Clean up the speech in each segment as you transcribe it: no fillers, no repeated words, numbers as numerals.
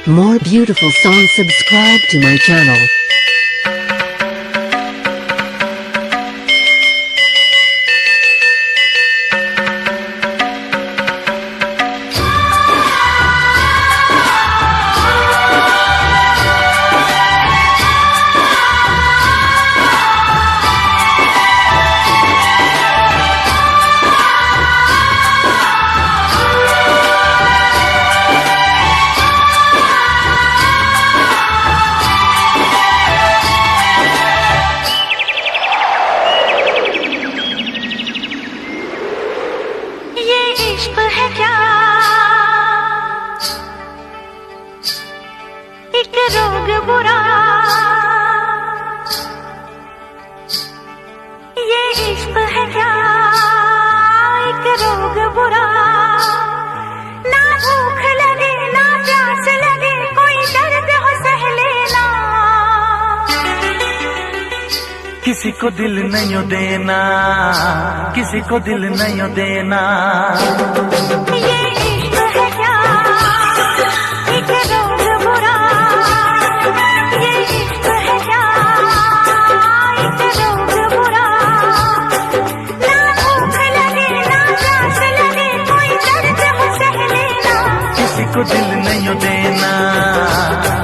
More beautiful songs, subscribe to my channel. इश्क है क्या एक रोग बुरा, ये इश्क है क्या एक रोग बुरा, ना भूख लगे ना प्यास लगे कोई दर्द हो सह लेना, किसी को दिल नहीं देना, किसी को दिल नहीं देना। ये इश्क है क्या एक रोग बुरा, ये इश्क है क्या एक रोग बुरा, ना भूख लगे ना प्यास लगे कोई दर्द हो सह लेना, किसी को दिल नहीं देना,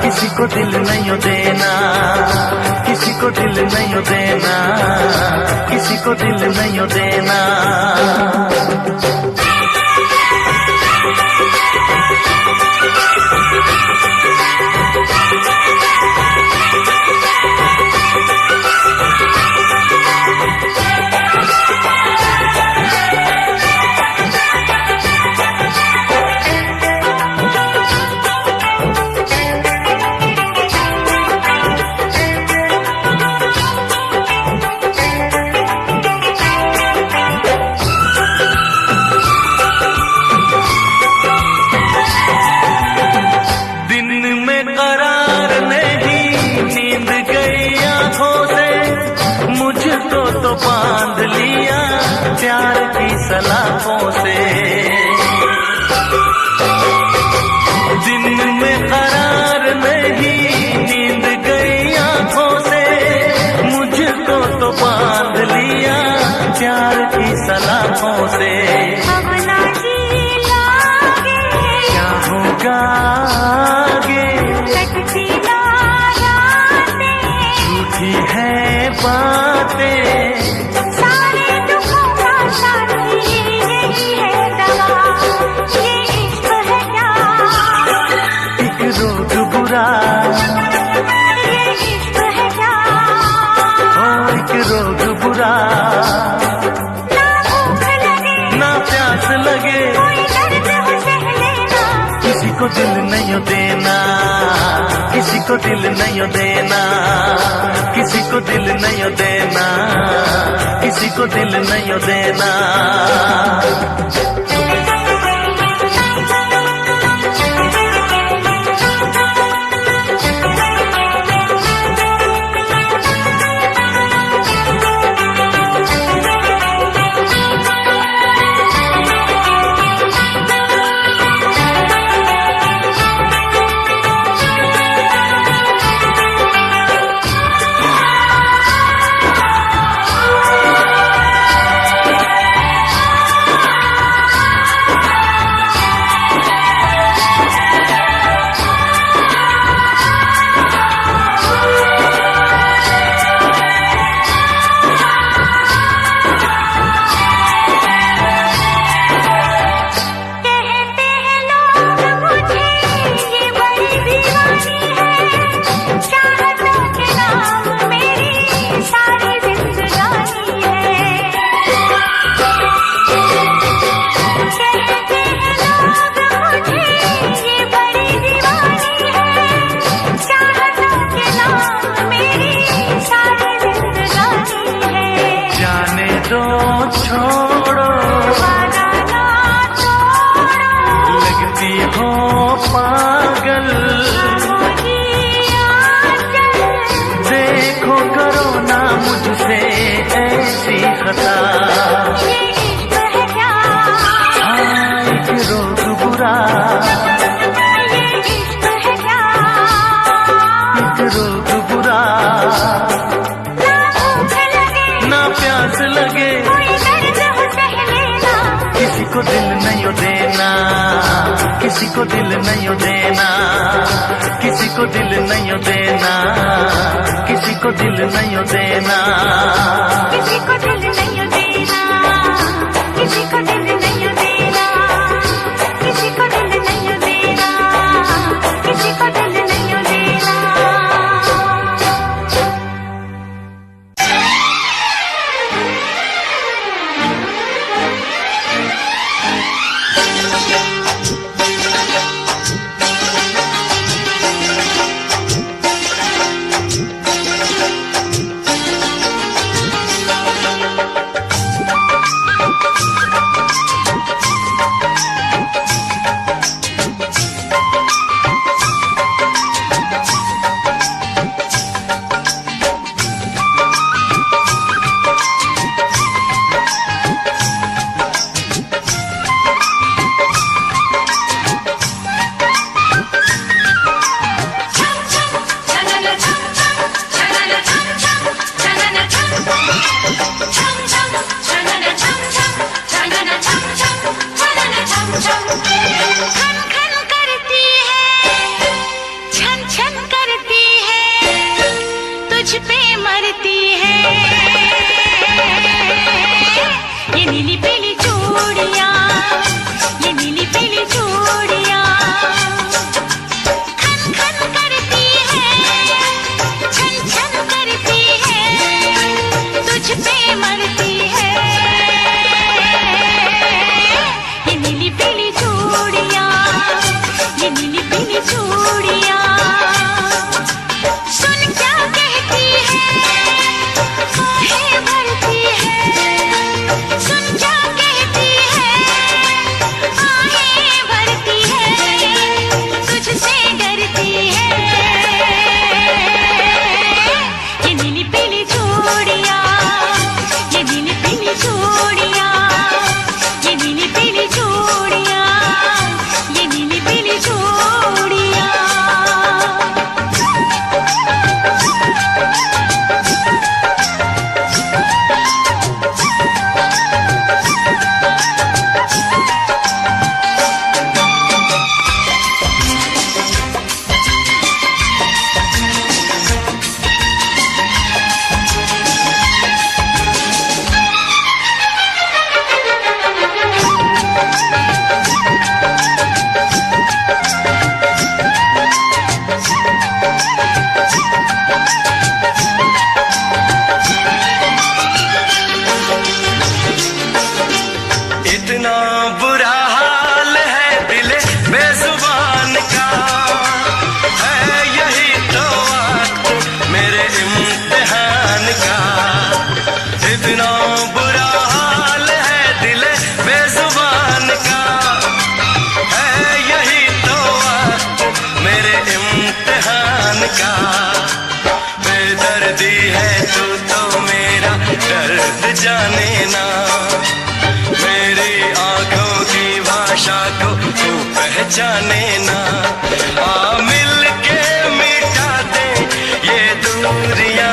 किसी को दिल नहीं देना, किसी को दिल नहीं देना, किसी को दिल नहीं देना। तो बांध लिया प्यार की सलाखों से, दिन में करार नहीं नींद गई आंखों से, मुझको तो बांध लिया प्यार की सलाखों से। अब ना जी लागे क्या होगा आगे, कटती ना रातें, झूठी है बातें, सारे दुखों का साथी यही है दवा, ये इश्क है क्या एक रोग बुरा, ये इश्क है क्या ओ एक रोग बुरा, ना भूख लगे ना प्यास लगे कोई दर्द हो सह लेना, किसी को दिल नहीं देना, किसी को दिल नहीं देना, किसी को दिल नहीं देना, किसी को दिल नहीं देना। को दिल नहीं देना, किसी को दिल नहीं देना, किसी को दिल नहीं देना, किसी को दिल नहीं देना, किसी को दिल नहीं देना, किसी को दिल नहीं देना, किसी को दिल नहीं देना। जाने ना, मेरी आंखों की भाषा को तू पहचाने ना। आ मिल के मिटा दे ये दूरियां,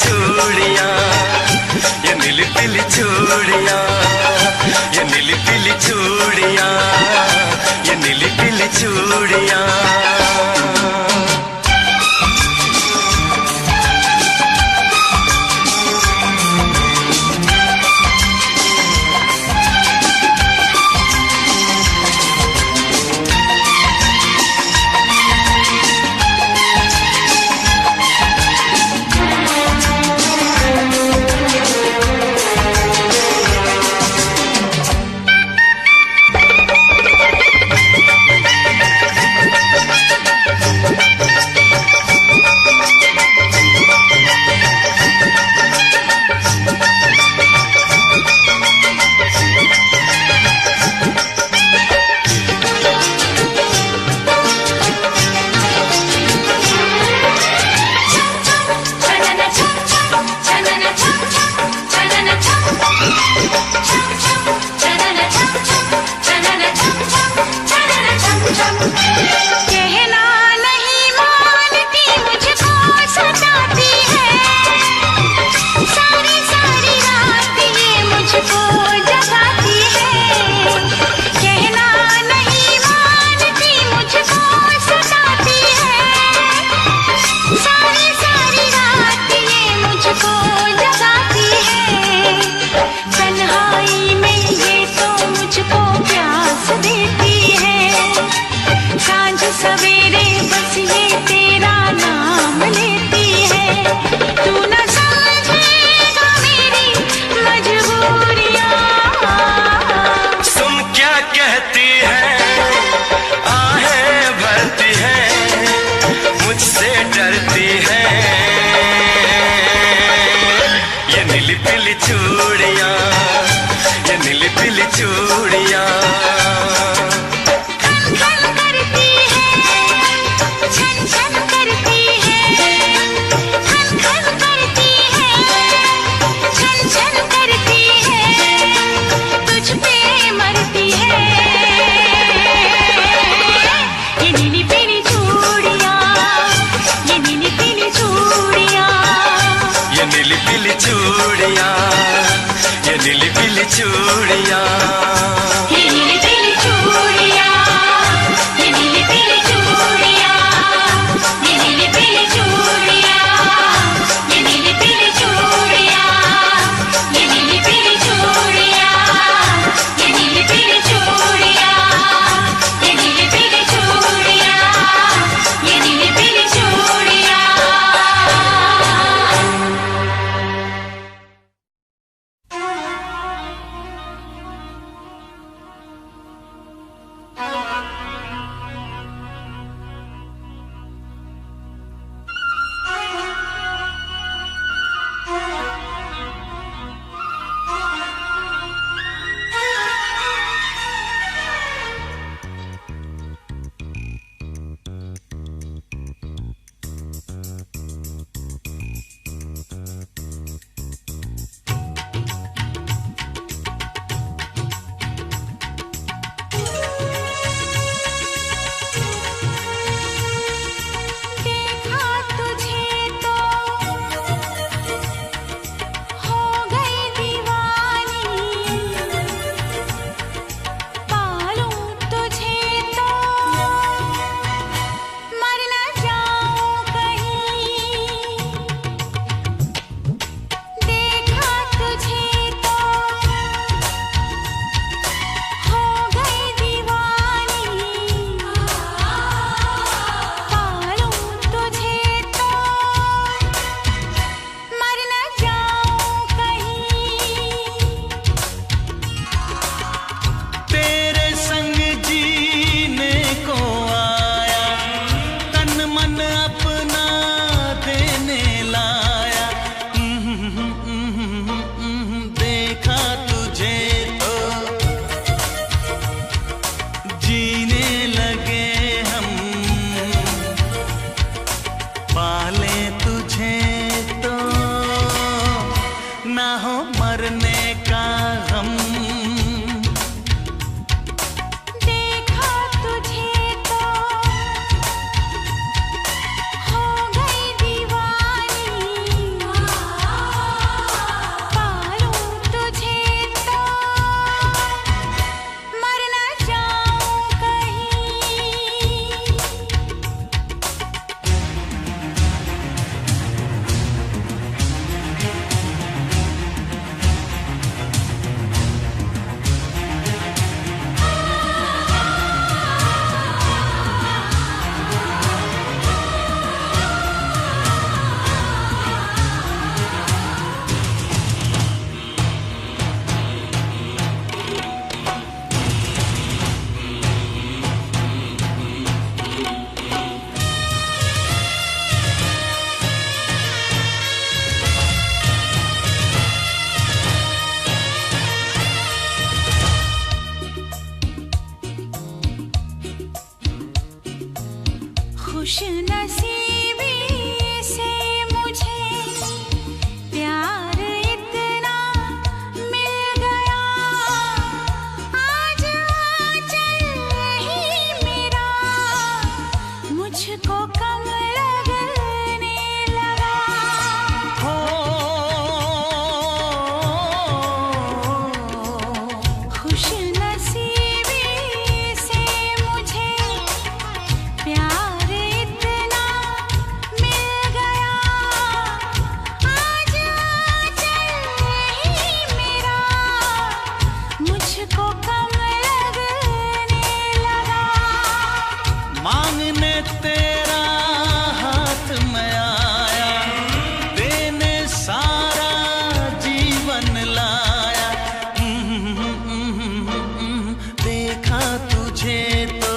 चूड़ियां, ये नीली पीली चूड़ियां, ये नीली पीली चूड़ियां, ये नीली पीली चूड़ियां। सवेरे बस ये तेरा नाम लेती है। तू न समझेगा मेरी मजबूरियां। सुन क्या कहती है, आहें भरती है, मुझसे डरती है। ये नीली पीली चूड़ियां, ये नीली पीली चूड़ियां। चूड़ियां, ये नीली पीली चूड़ियां। ये नीली पीली चूड़ियां, ये नीली पीली चूड़ियां, ये नीली पीली चूड़ियां, ये नीली पीली चूड़ियां, ये नीली पीली चूड़ियां, ये नीली पीली चूड़ियां, ये नीली पीली चूड़ियां, ये नीली पीली चूड़ियां। खुशनसीबी से मुझे प्यार इतना मिल गया। आज आंचल ही मेरा मुझको कम लगने लगा। खुशनसीबी से मुझे प्यार माँ मांगने तेरा हाथ मैं आया, देने सारा जीवन लाया। देखा तुझे तो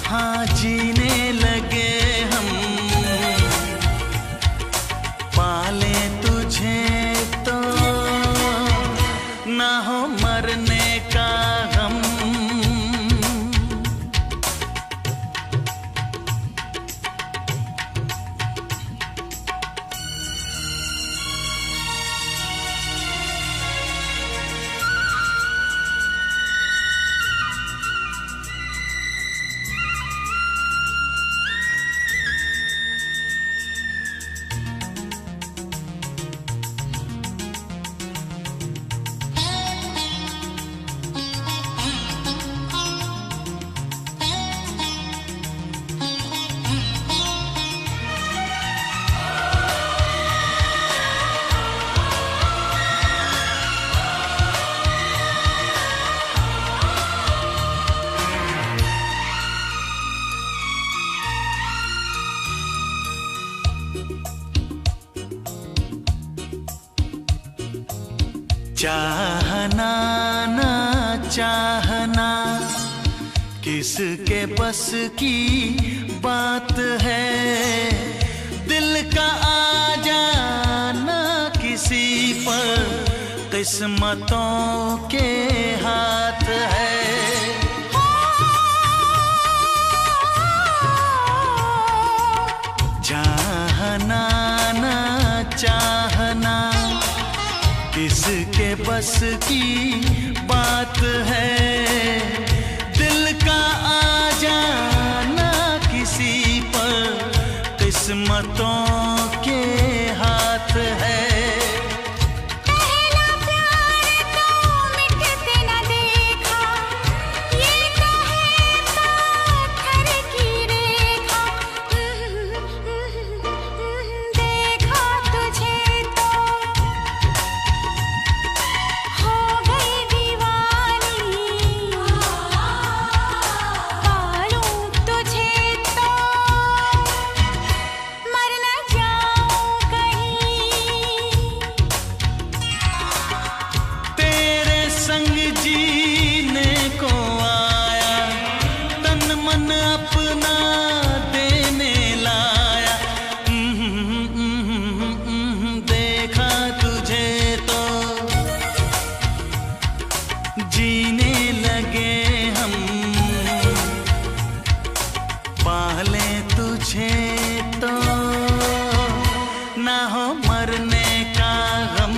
हाँ जीने लगे हम, पाले तुझे तो ना हो मरने का गम। चाहना ना चाहना किसके बस की बात है, दिल का आ जाना किसी पर किस्मतों के हाथ है। चाहना ना चाहना किसके बस की बात है, दिल का आ जाना किसी पर किस्मतों के हाथ है। पहला प्यार तो मिटते न देखा, ये कहे पत्थर की रेखा। देखा तुझे तो हो गई दीवानी, पालूं तुझे तो मर न जाऊं कहीं। तेरे संग जीने को आया, तन मन अपना देने लाया। देखा तुझे तो जीने लगे हम, पाले तुझे तो ना हो मरने का गम।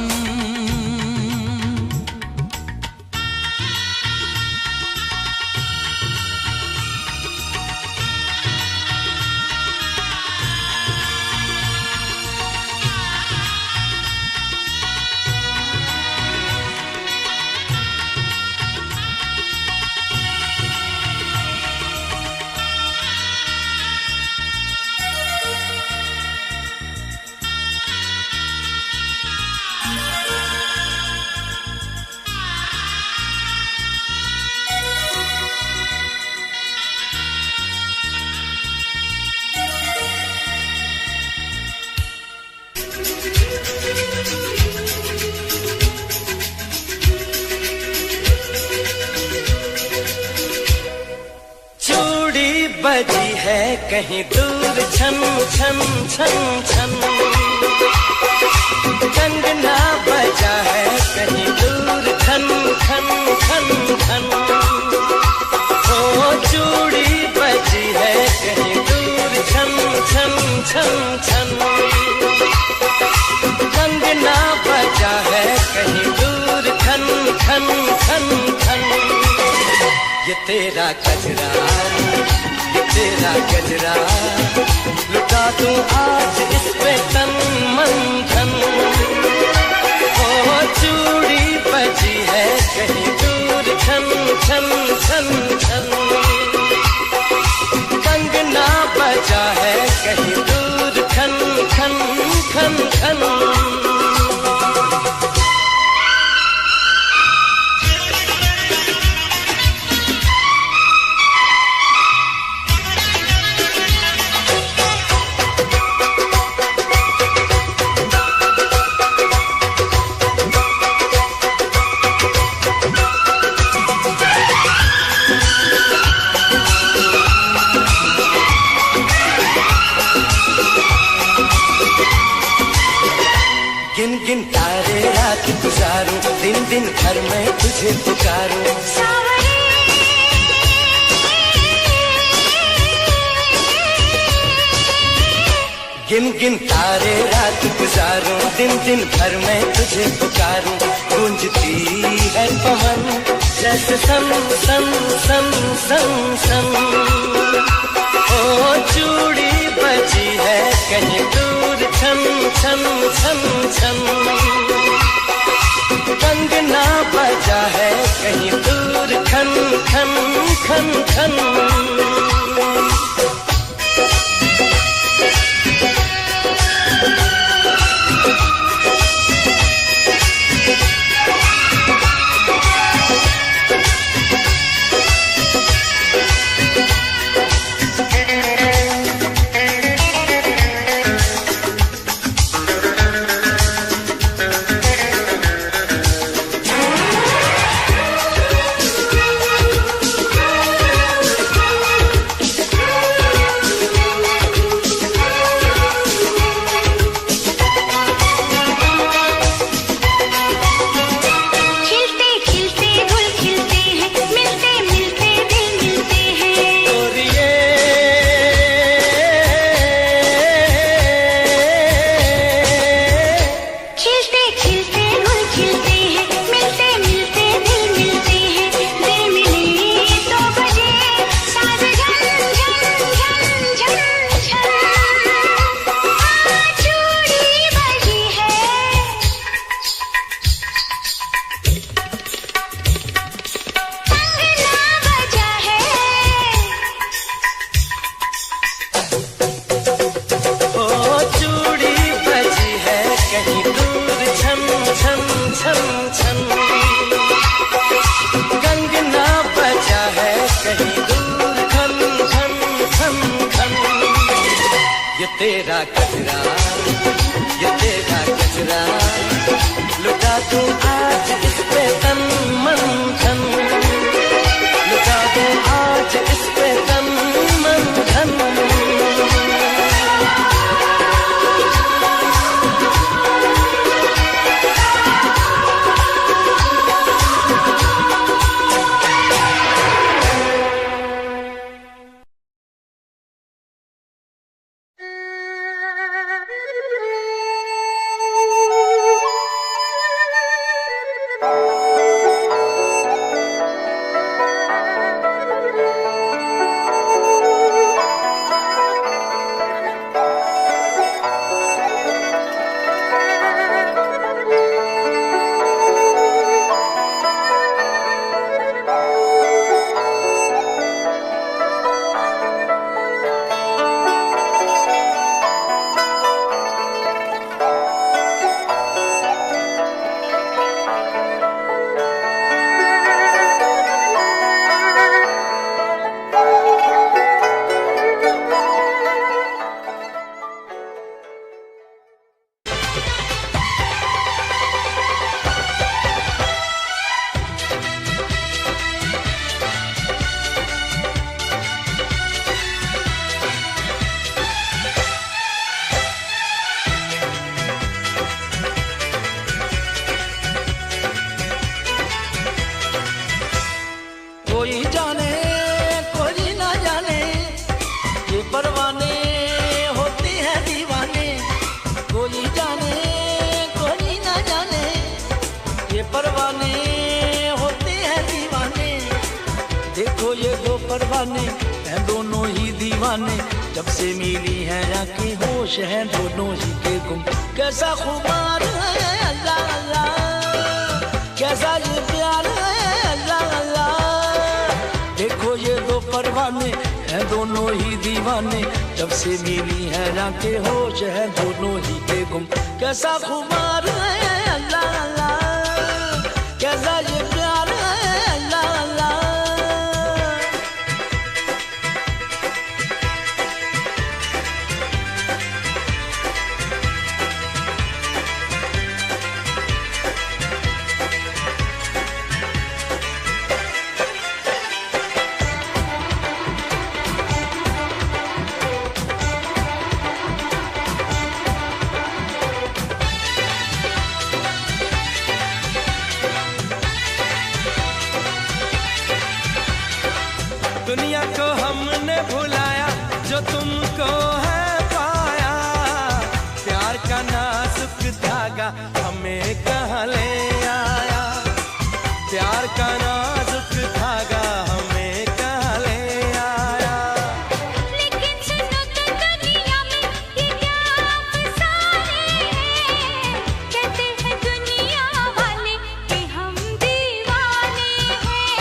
चूड़ी बजी है कहीं दूर छन छन छन छन, कंगना बजा है कहीं दूर खन खन खन खन। ओ चूड़ी बजी है कहीं दूर छन छन छन छन, कंगना बजा है कहीं दूर खन खन खन खन। ये तेरा गजरा, ये तेरा गजरा, लुटा दूं आज इस पे तन मन धन। ओ चूड़ी बजी है कहीं दूर छन छन छन छन, कंगना बजा है कहीं दूर खन खन खन खन। गिन तारे रात गुजारूं, दिन दिन भर मैं तुझे पुकारूं। सावरे गिन गिन तारे रात गुजारूं, दिन दिन भर मैं तुझे पुकारूं। गूंजती है पवन जैसे सन सन सन सन सन। ओ चूड़ी बजी है कहीं दूर छन छन छन छन। कंगना बजा है कहीं दूर खन खन खन खन। तेरा कचरा, ये तेरा कचरा, लुटा दूं आज इस पे तन मन धन। लुटा दूं आज इस पे तन मन धन। परवाने हैं दोनों ही दीवाने, जब से मिली हैं आंखें होश हैं दोनों ही के गुम। कैसा खुमार है अल्लाह अल्लाह, कैसा ये प्यार है अल्लाह अल्लाह। देखो ये दो परवाने हैं दोनों ही दीवाने, जब से मिली हैं आंखें होश हैं दोनों ही के गुम। कैसा खुमार है अल्लाह अल्लाह, कैसा ये प्यार है अल्लाह अल्लाह। जो तुमको है पाया, प्यार का नाजुक धागा हमें कहाँ ले आया, प्यार का नाजुक धागा हमें कहाँ ले आया। लेकिन सुनो तो दुनिया में ये क्या अफसाने हैं, कहते हैं दुनिया वाले कि हम दीवाने हैं,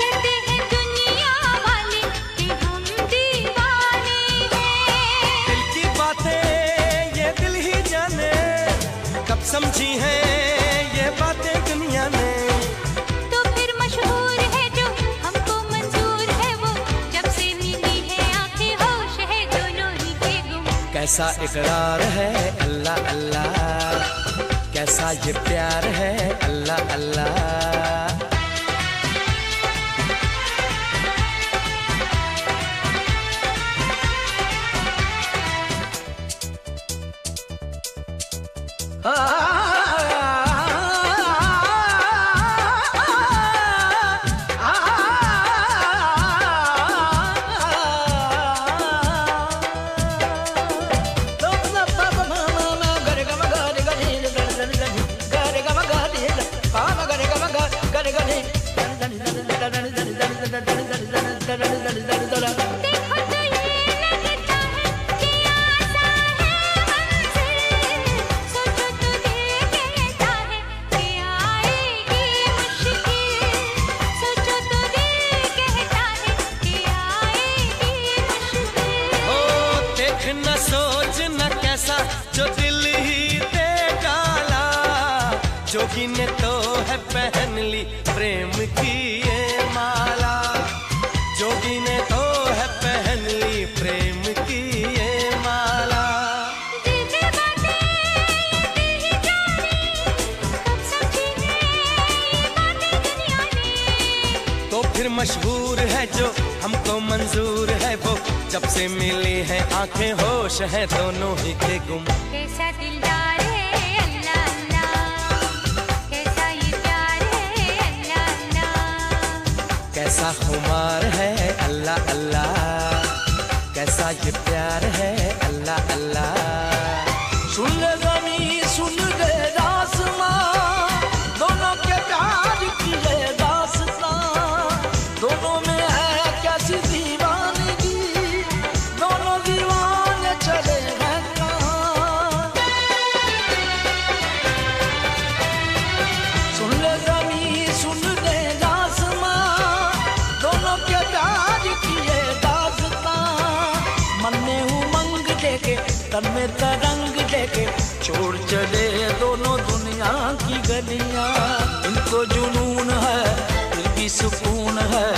कहते हैं दुनिया वाले कि हम दीवाने हैं। दिल की बातें ये दिल ही जाने, कब समझी है ये बातें दुनिया ने। तो फिर मशहूर है जो हमको मंजूर है वो, जब से मिली है आंखें होश है दोनों ही के गुम। कैसा इकरार है अल्लाह अल्लाह, कैसा ये प्यार है अल्लाह अल्लाह। देखो तो ये लगता है कि आसा है मंजिल, सोचो तो दिल कहता है कि आएगी मुश्किल, सोचो तो दिल कहता है कि आएगी मुश्किल। ओ देख न सोच न कैसा जो दिल ही दे डाला, जोगी ने तो है पहन ली प्रेम की ये माला, जोगी ने तो है पहन ली प्रेम की ये माला। दिल की बातें ये दिल ही जाने, कब समझी है ये बातें दुनिया ने। तो फिर मशहूर है जो हमको मंजूर है वो, जब से मिली है आंखें होश है दोनों ही के गुम। कैसा दिलदार है अल्लाह अल्लाह, कैसा ये प्यार है अल्लाह अल्लाह। कैसा खुमार है अल्लाह अल्लाह, कैसा ये प्यार है अल्लाह अल्लाह। सुन ले ज़मीं सुन ले आसमां, दोनों के प्यार की ये दास्तां, दोनों में है कैसी दीवानगी, दोनों दीवाने चले हैं कहाँ। सुन ले ज़मीं सुन ले आसमां, दोनों के प्यार की ये दास्तां, मन में उमंग लेके तन में तरंग लेके छोड़ चले दोनों दुनिया की गलियां। इनको जुनून है फिर भी सुकून है,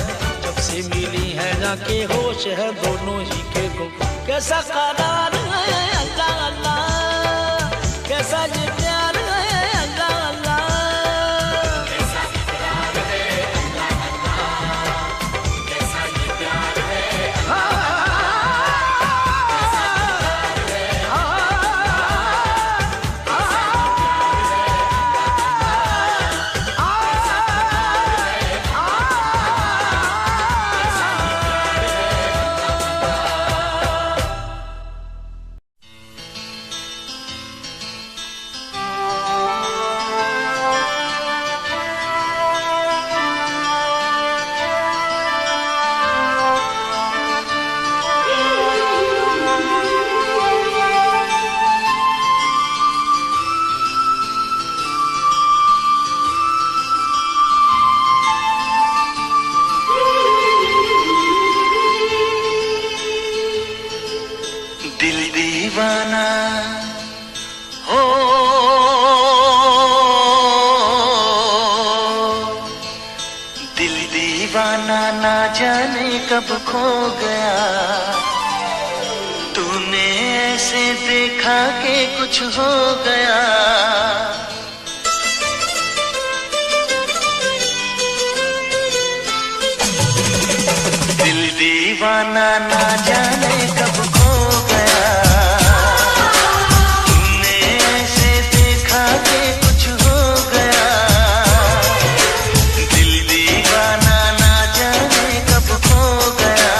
जब से मिली है जाके होश है दोनों ही के गुम। कैसा करार है अल्लाह अल्लाह, कैसा ये प्यार है अल्लाह अल्लाह। दिल दीवाना हो, दिल दीवाना ना जाने कब खो गया, तूने ऐसे देखा कि कुछ हो गया। दिल दीवाना ना जाने कब खो गया, तूने ऐसे देखा कि कुछ हो गया। दिल दीवाना ना जाने कब खो गया,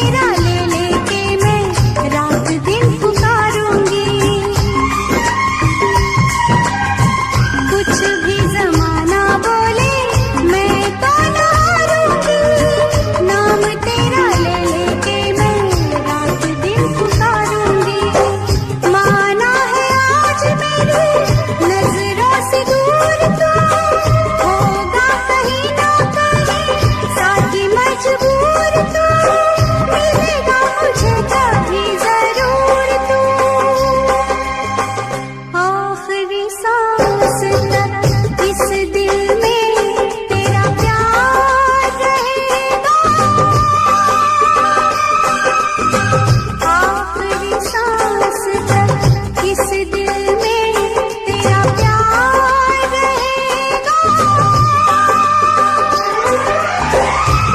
तेरा ले लेके मैं रात दिन पुकारूंगी। कुछ भी जमाना बोले मैं तो ना हारूंगी। नाम तेरा ले लेके मैं रात दिन पुकारूंगी। माना है आज मेरी नजरों से दूर तू, होगा कहीं ना कहीं साथी मजबूर तू, मिलेगा मुझे कभी जरूर तू। आखिरी सांस तक इस दिल में तेरा प्यार रहेगा। आखिरी सांस तक इस दिल में तेरा प्यार रहेगा।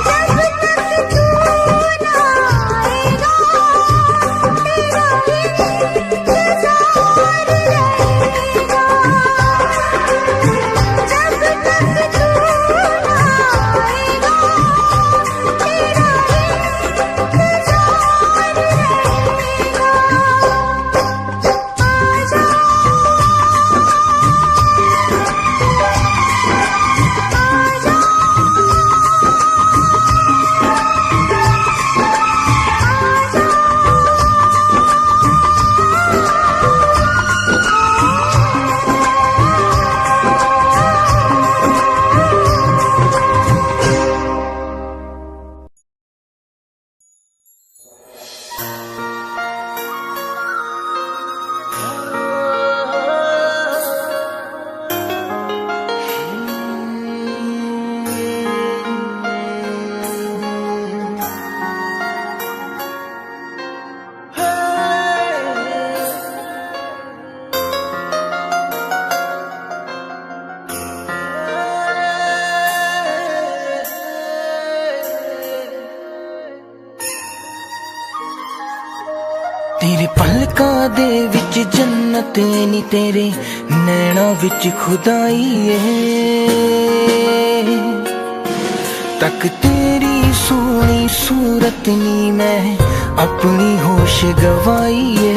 जब तक तू ना आएगा तेरा इंतजार रहेगा। जब तक तू ना आएगा तेरा इंतजार रहेगा। आजा तेरे पलकां दे विच जन्नत नी, तेरे नैना विच खुदाई है। तक तेरी सोहनी सूरत नी, मैं अपनी होश गवाई है।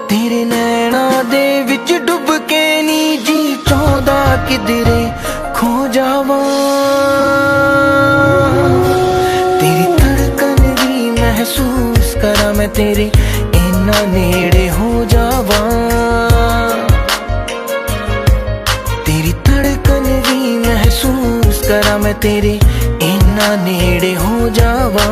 तेरे नैना दे विच डुब के नी जी चाहदा किधरे खो जावां। तेरी धड़कन भी महसूस करा मैं तेरे इन्ना नेड़े हो जावां। तेरी धड़कन भी महसूस करा मैं तेरे इन्ना नेड़े हो जावां।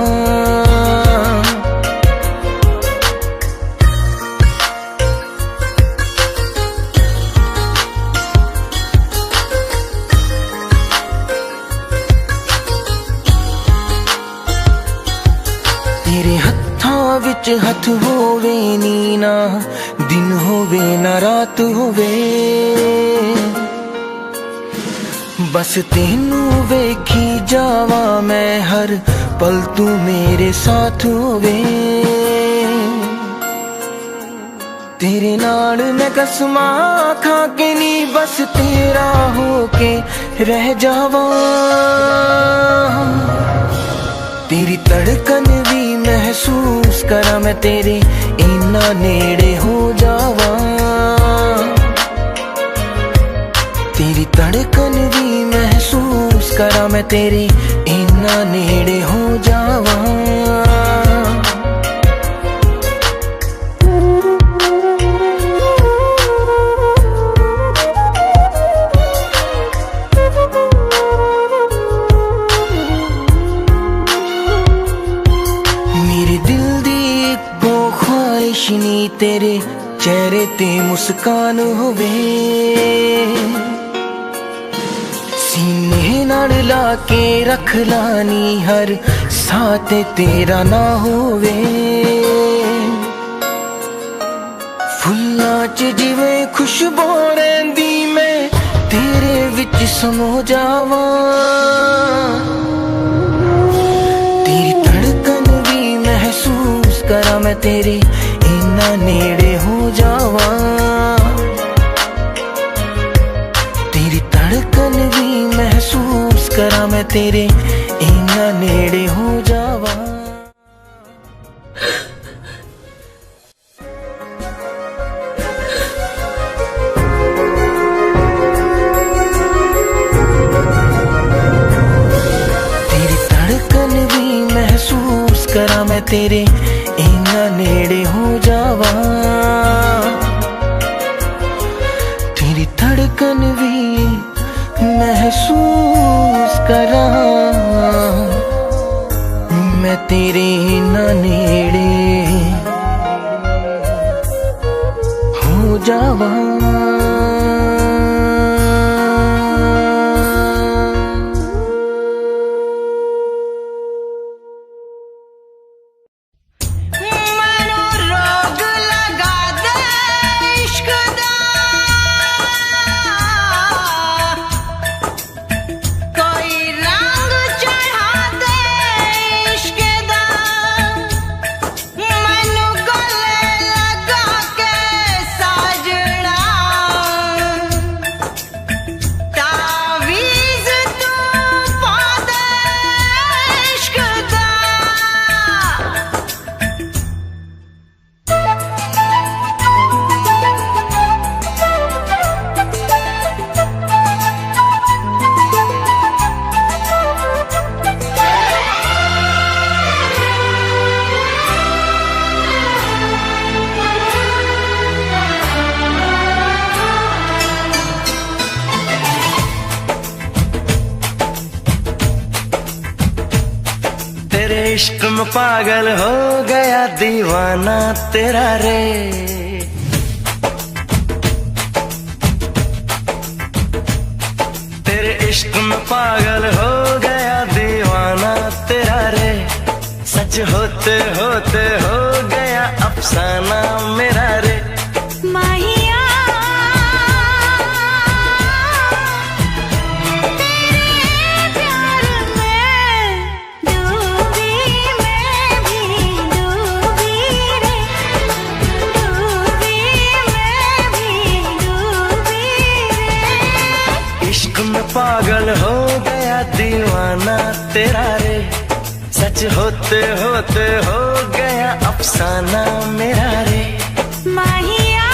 तेरे हत्थां विच हथ होवे नी ना, दिन होवे ना रात होवे। बस तेनू वेखी जावा मैं हर पल, तू मेरे साथ होवे। तेरे नाल मैं कसमां खा के नी, बस तेरा होके रह जावा। तेरी धड़कन भी महसूस करा मैं तेरे इन्ना नेड़े हो जावा। तेरी धड़कन भी महसूस करा मैं तेरे इन्ना नेड़े हो जावा। ख्वाहिशनी तेरे चेहरे ते मुस्कान होवे। सीने नाल ला के रख लानी हर साथ तेरा ना होवे। फुल्लां च जिवें खुशबू रहिंदी मैं तेरे विच समो जावां। तेरी धड़कन भी महसूस करा मैं तेरे इन्ना नेड़े हो जावा। तेरी धड़कन भी महसूस करा मैं तेरे इन्ना नेड़े तेरे इना नेड़े हो जावा, तेरी धड़कन भी महसूस करा, मैं तेरे इना नेड़े हो जावा। इश्क में पागल हो गया दीवाना तेरा रे, तेरे इश्क में पागल हो गया दीवाना तेरा रे, सच होते होते हो गया अफसाना मेरा रे। माहिया पागल हो गया दीवाना तेरा रे, सच होते होते हो गया अफसाना मेरा रे। माहिया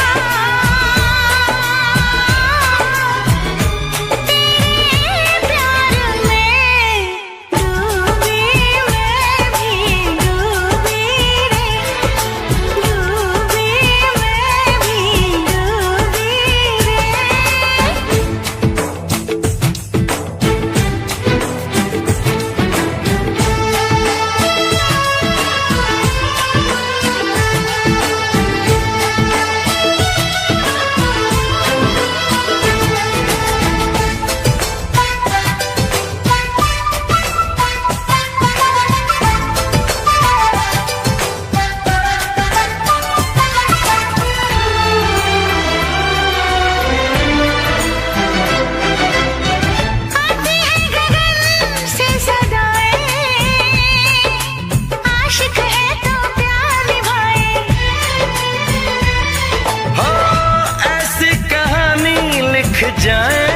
जाए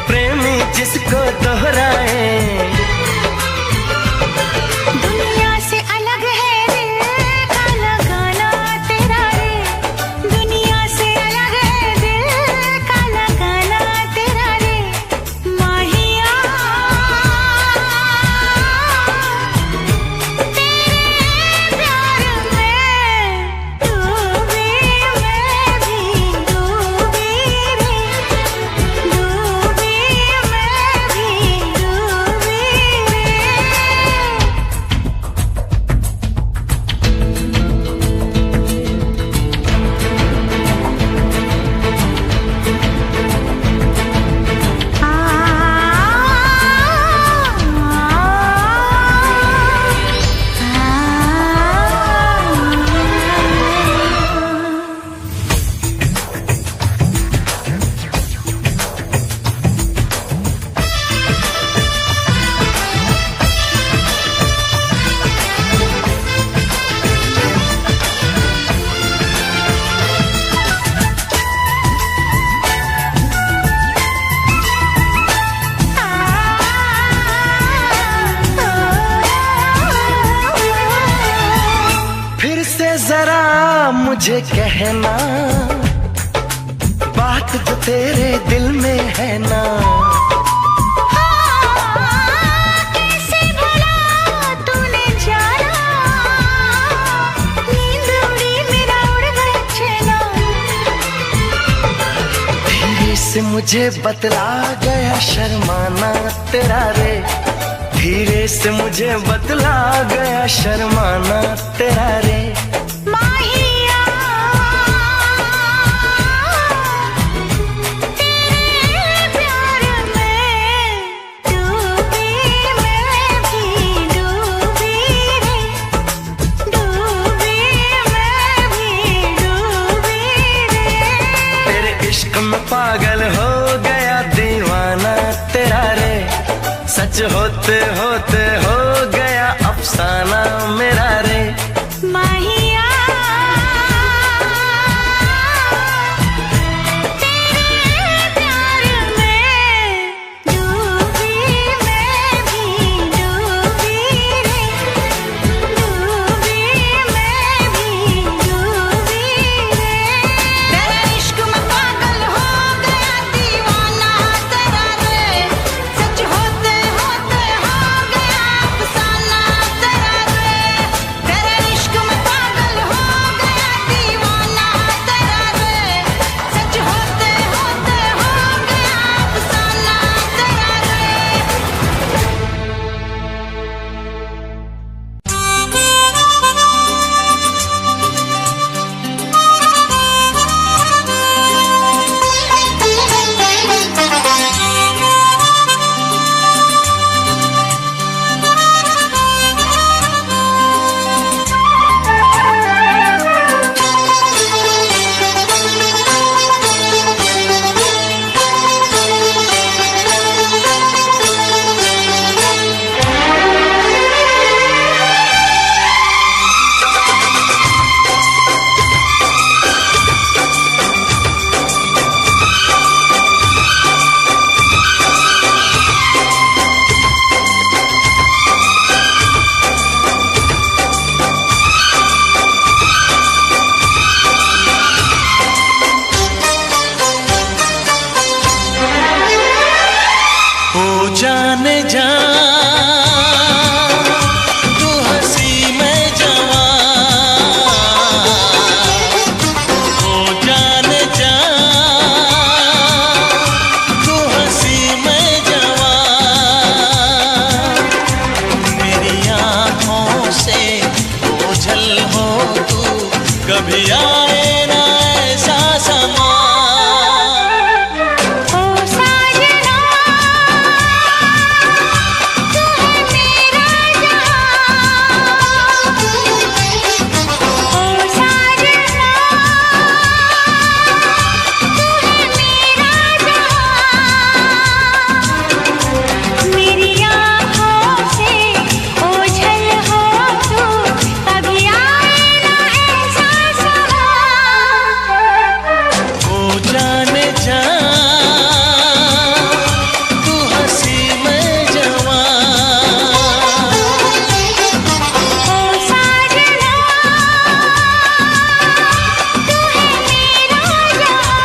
प्रेमी जिसको दोहराए, दुनिया से अलग है दिल का लगाना तेरा रे, दुनिया से अलग है दिल का लगाना तेरा रे। माहिया तेरे प्यार में डूबी मैं भी डूबी रे, डूबी मैं भी डूबी रे। फिर से जरा मुझे कहना बात जो तेरे दिल में है ना, कैसे भला तूने जाना मुझे बतला गया शर्माना तेरा रे, धीरे से मुझे बतला गया शर्माना तेरा रे। माहिया तेरे प्यार में डूबी, मैं भी डूबी रे, डूबी मैं भी डूबी रे। तेरे इश्क में पागल हो गया दीवाना तेरा रे, सच होते होते हो गया अफसाना मेरा रे। माहिया तेरे प्यार में डूबी, मैं भी डूबी रे, डूबी मैं भी डूबी रे। तेरे इश्क में पागल हो गया दीवाना तेरा रे, सच होते होते हो गया अफसाना तेरा रे। तेरे इश्क में पागल हो गया दीवाना तेरा रे, सच होते होते हो गया अफसाना तेरा रे। ओ जाने जा तू हंसी मैं जवां, ओ जाने जा तू हंसी मैं जवां। मेरी आँखों से ओझल हो तू, कभी आए ना ऐसा समा। ओ साजना तू है मेरा जहां, ओ साजना तू है मेरा जहां। मेरी आँखों से ओझल हो तू, कभी आए ना ऐसा समा। ओ जाने जा तू हंसी मैं जवां। ओ साजना तू है मेरा जहां।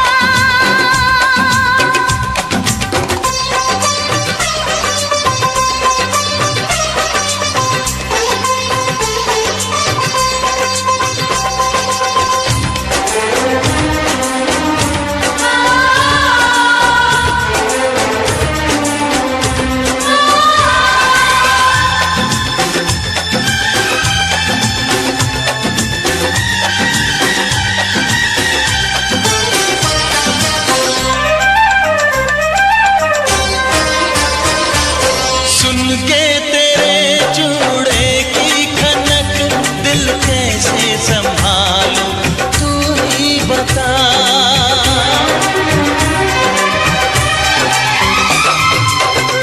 सुन के तेरे चूड़े की खनक, दिल कैसे संभालूं तू ही बता।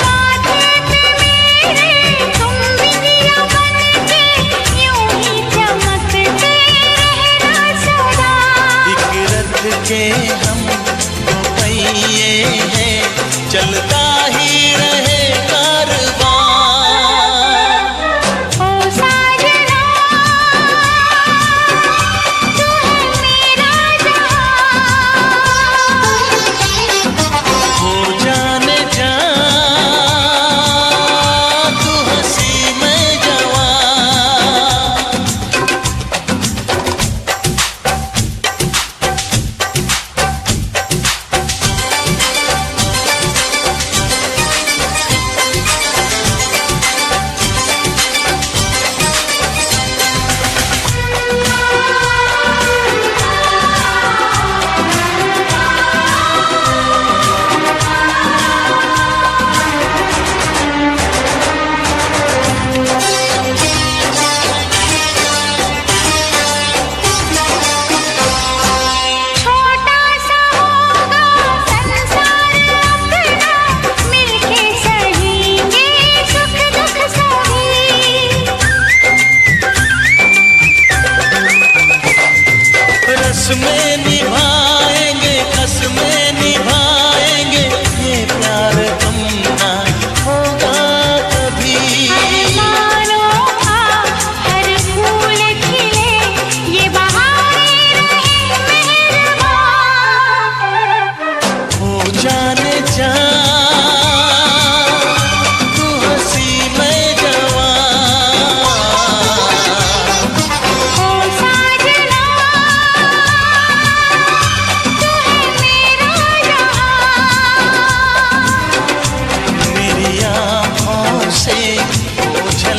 माथे पे मेरे तुम बिंदिया बनके, यूं ही चमकते रहना सदा। एक रथ के हम दो पहिए हैं, चलता ही रहे कारवां।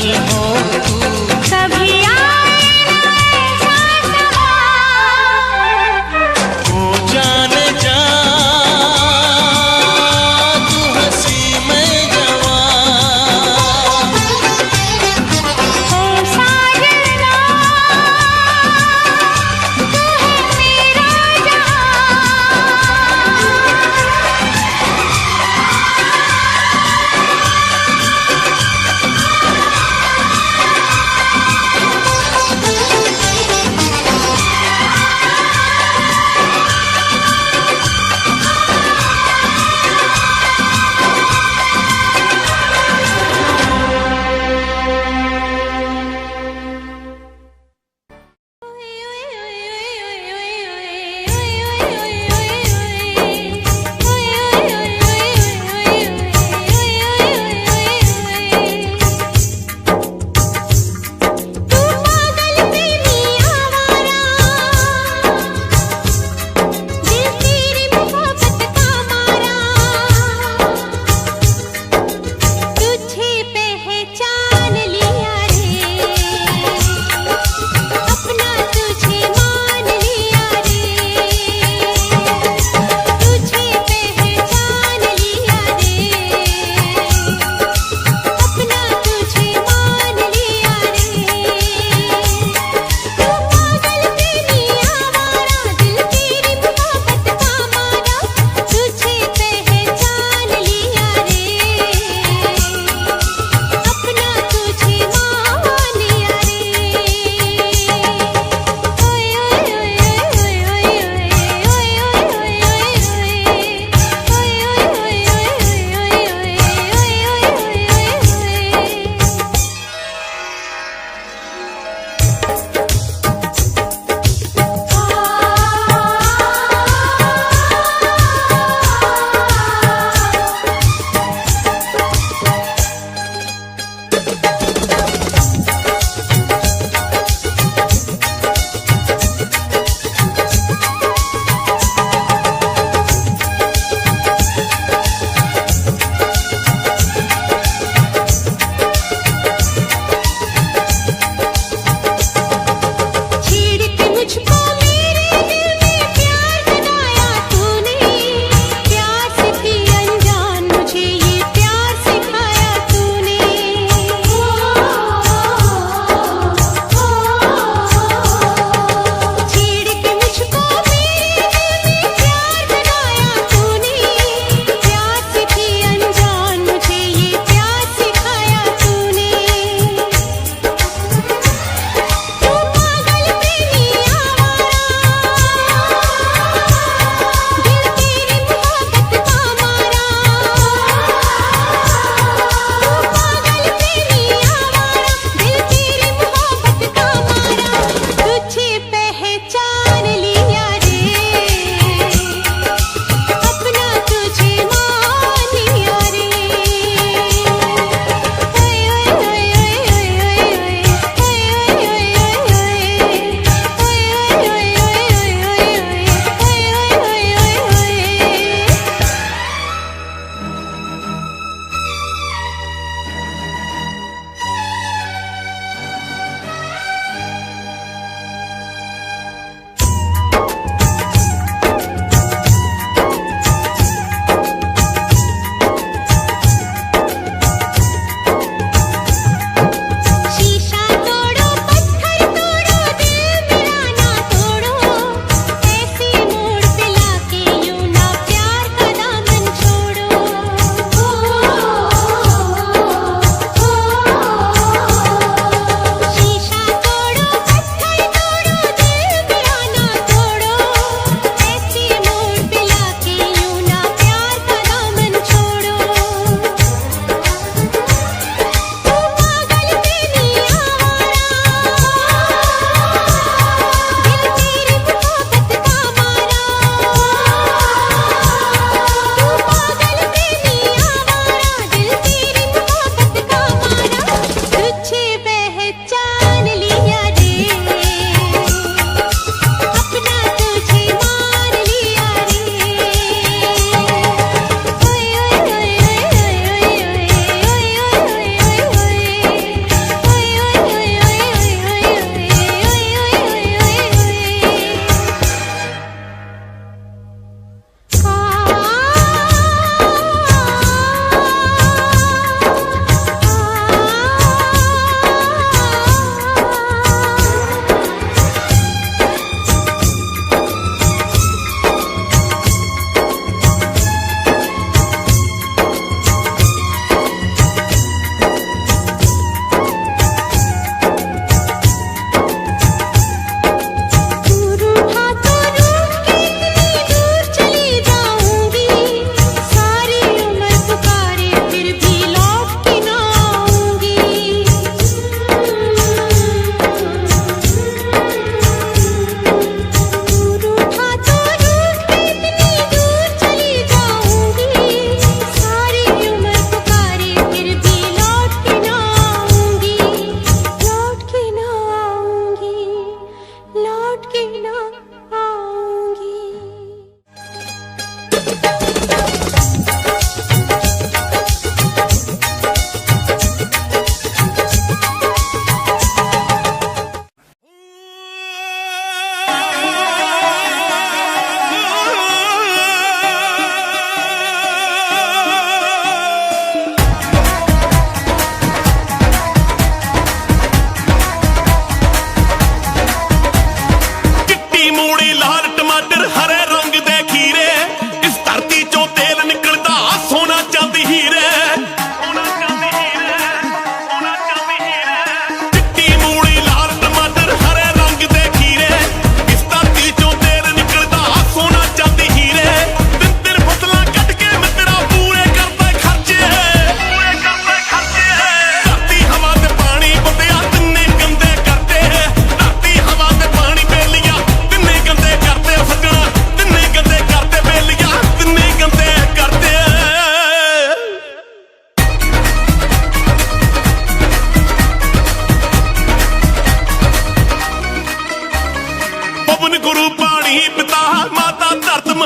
कहीं हो तू। कभी आए ना ऐसा समा, ओ जाने जा तू हंसी में जवां। ओ साजना तू है मेरा जहां।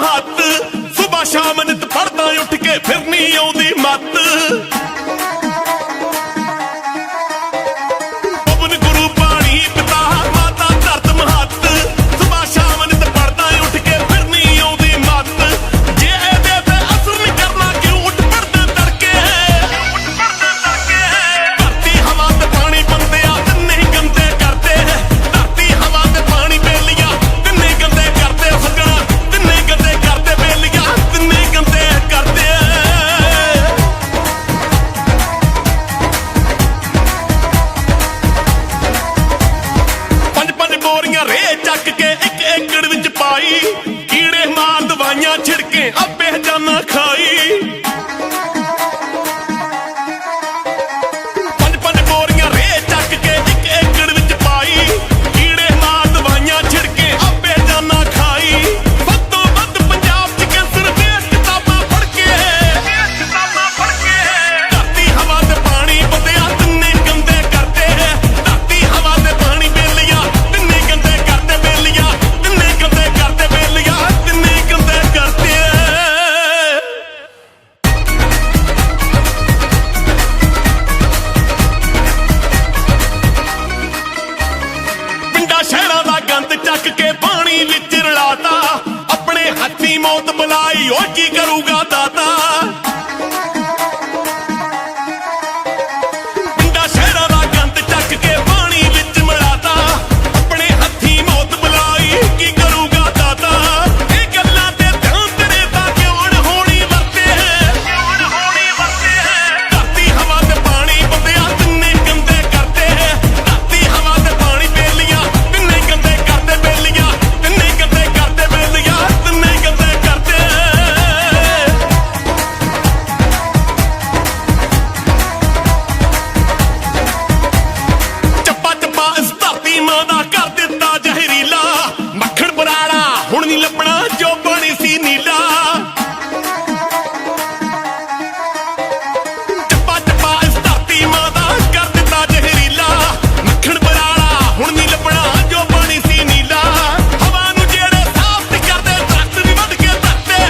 ਹੱਥ ਸੁਬਾ ਸ਼ਾਮ ਨਿਤ ਪੜਦਾ ਉੱਠ ਕੇ ਫਿਰ ਨਹੀਂ ਆਉਂਦੀ ਮੱਤ ਪਵਨ ਗੁਰੂ ਪਾਣੀ ਪਿਤਾ ਮਾਤਾ ਧਰਤ ਮਹੱਤ ਸੁਬਾ ਸ਼ਾਮ ਨਿਤ ਪੜਦਾ ਉੱਠ ਕੇ ਫਿਰ ਨਹੀਂ ਆਉਂਦੀ ਮੱਤ ਜੇ ਇਹਦੇ ਤੇ ਅਸਰ ਨਹੀਂ ਕਰਨਾ ਕਿਉਂ ਉੱਠ ਪੜਦੇ ਤੜਕੇ ਧਰਤੀ ਹਵਾ ਤੇ ਪਾਣੀ ਬੰਦੇ ਆ ਤਿੰਨੇ ਗੰਦੇ ਕਰਦੇ ਧਰਤੀ ਹਵਾ ਤੇ ਪਾਣੀ ਬੇਲੀਆਂ ਤਿੰਨੇ ਗੰਦੇ ਕਰਦੇ ਸੱਜਣਾ ਤਿੰਨੇ ਗੰਦੇ ਕਰਦੇ ਬੇਲੀਆਂ ਤਿੰਨੇ ਗੰਦੇ ਕਰਦੇ ਪੰਜ ਪੰਜ ਬੋਰੀਆਂ ਰੇ ਚੱਕ ਕੇ ਇੱਕ ਏਕੜ ਵਿੱਚ ਪਾਈ ਕੀੜੇ ਮਾਰ ਦਵਾਈਆਂ ਛਿੜਕੇ ਆਪੇ ਜਾਨਾ ਖਾਈ ਪੰਜ ਪੰਜ ਬੋਰੀਆਂ ਰੇ ਚੱਕ ਕੇ ਇੱਕ ਏਕੜ ਵਿੱਚ ਪਾਈ ਕੀੜੇ ਮਾਰ ਦਵਾਈਆਂ ਛਿੜਕੇ ਆਪੇ ਜਾਨਾ ਖਾਈ ਵੱਧ ਤੋਂ ਵੱਧ ਪੰਜਾਬ 'ਚ ਕੈਂਸਰ ਦੇ ਕਿਤਾਬਾਂ ਪੜ੍ਹ ਕੇ ਧਰਤੀ ਹਵਾ ਤੇ ਪਾਣੀ ਬੰਦਿਆ ਤਿੰਨੇ ਗੰਦੇ ਕਰਦੇ ਧਰਤੀ ਹਵਾ ਤੇ ਪਾਣੀ ਬੇਲੀਆਂ ਤਿੰਨੇ ਗੰਦੇ ਕਰਦੇ ਬੇਲੀਆਂ ਤਿੰਨੇ ਗੰਦੇ ਕਰਦੇ ਬੇਲੀਆਂ ਤਿੰਨੇ ਗੰਦੇ ਕਰਦੇ ਪਿੰਡਾਂ ਸ਼ਹਿਰਾਂ ਦਾ ਗੰਦ ਚੱਕ ਕੇ ਪਾਣੀ ਵਿੱਚ ਰਲਾਤਾ ਆਪਣੇ ਹੱਥੀਂ ਮੌਤ ਬੁਲਾਈ ਓ ਕੀ ਕਰੂਗਾ ਦਾਤਾ ਪਿੰਡਾਂ ਸ਼ਹਿਰਾਂ ਦਾ ਗੰਦ ਚੱਕ ਕੇ ਪਾਣੀ ਵਿੱਚ ਮਿਲਾਤਾ ਆਪਣੇ ਹੱਥੀਂ ਮੌਤ ਬੁਲਾਈ ਕੀ ਕਰੂਗਾ ਦਾਤਾ ਇਹ ਗੱਲਾਂ ਤੇ ਧਿਆਨ ਤੇਰੇ ਤਾਂ ਕਿਉਂ ਨ ਹੋਣੀ ਵਰਤੇ ਧਰਤੀ ਹਵਾ ਤੇ ਪਾਣੀ ਬੰਦਿਆ ਤਿੰਨੇ ਗੰਦੇ ਕਰਦੇ ਧਰਤੀ ਹਵਾ ਤੇ ਪਾਣੀ ਬੇਲੀਆਂ ਤਿੰਨੇ ਗੰਦੇ ਕਰਦੇ ਬੇਲੀਆਂ ਤਿੰਨੇ ਗੰਦੇ ਕਰਦੇ ਬੇਲੀਆਂ ਤਿੰਨੇ ਗੰਦੇ ਕਰਦੇ ਚੱਪਾ ਚੱਪਾ ਇਸ ਧਰਤੀ ਮਾਂ ਦਾ ਕਰ ਦਿੱਤਾ ਜ਼ਹਿਰੀਲਾ ਮੱਖਣ ਬਰਾੜਾ ਹੁਣ ਨਹੀਂ ਲੱਭਣਾ ਜੋ ਬਣੀ ਸੀ ਨੀਲਾ ਚੱਪਾ ਚੱਪਾ ਇਸ ਧਰਤੀ ਮਾਂ ਦਾ ਕਰ ਦਿੱਤਾ ਜ਼ਹਿਰੀਲਾ ਮੱਖਣ ਬਰਾੜਾ ਹੁਣ ਨਹੀਂ ਲੱਭਣਾ ਜੋ ਬਣੀ ਸੀ ਨੀਲਾ ਹਵਾ ਨੂੰ ਜਿਹੜੇ ਸਾਫ਼ ਨਹੀਂ ਕਰਦੇ ਦਰਖਤ ਵੀ ਵੱਢ ਕੇ ਧਰਤੇ